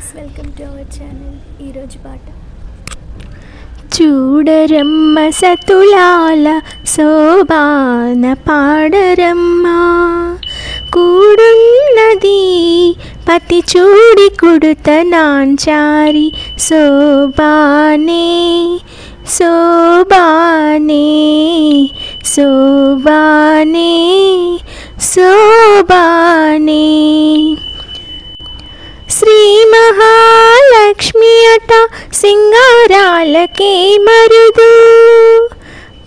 guys, welcome to our channel. ఈరోజు పాట చూడరమ్మ సతులాల శోభాన పాడరమ్మ కూడున్నది పతి చూడి కుడుత నాంచారి శోభానే శోభానే శోభానే శోభానే శ్రీ మహాలక్ష్మి అట సింగారాలకే మరుదు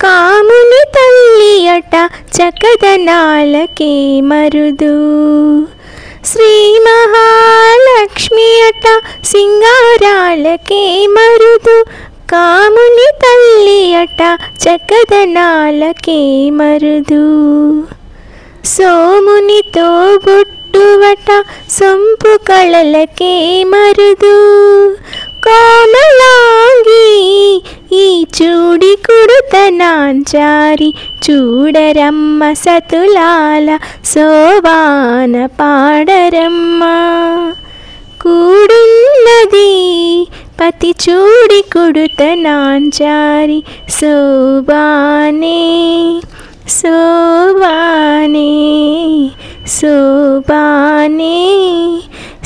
కాముని తల్లి అట చకదనాలకే మరుదు శ్రీ మహాలక్ష్మి అట సింగారాలకే మరుదు కాముని తల్లి అట చకదనాలకే మరుదు సోమునితో బుట్టువట సొంపు కళలకే మరుదు కోమలాంగి ఈ చూడి కుడుత నాంచారి చూడరమ్మ సతులాల శోభాన పాడరమ్మ కూడున్నది పతి చూడి కుడుత నాంచారి శోభానే శోభానే శోభానే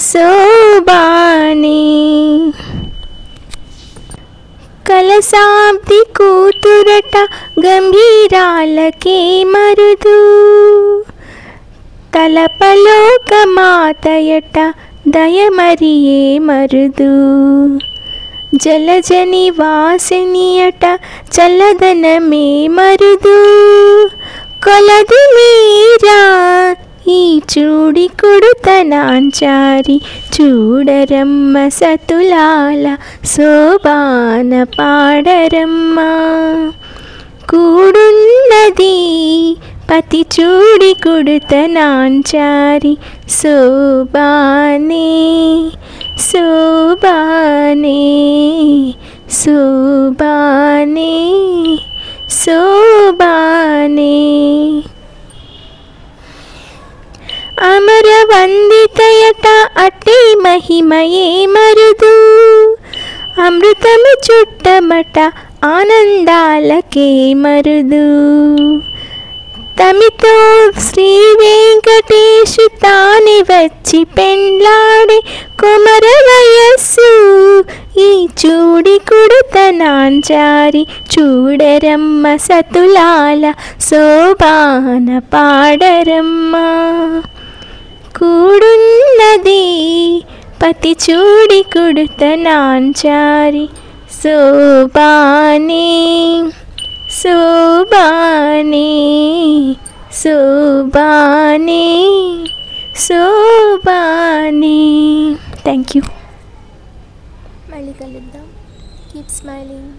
శోభానే కలసాబ్ది కూతురట గంభీరాలకే మరుదు తలపలోక మాతయట దయమరియే మరుదు జలజని వాసినియట చల్లదనమే మరుదు కొలది మీరా ఈ చూడి కుడుత నాంచారి చూడరమ్మ సతులాల శోభాన పాడరమ్మ కూడున్నది పతి చూడి కుడుత నాంచారి శోభానే శోభానే శోభానే శోభానే అమరవందితయట అట్టి మహిమయే మరుదు అమృతము చుట్టమట ఆనందాలకే మరుదు తమితో శ్రీ వెంకటేశు తాని వచ్చి పెండ్లాడి కుమర వయస్సు ఈ చూడి కుడుత నాంచారి చూడరమ్మ సతులాల శోభాన పాడరమ్మ కూడున్నది పతి చూడి కుడుత నాంచారి శోభానే శోభానే శోభానే శోభానే. Thank you. మళ్ళీ కలుద్దాం. Keep smiling.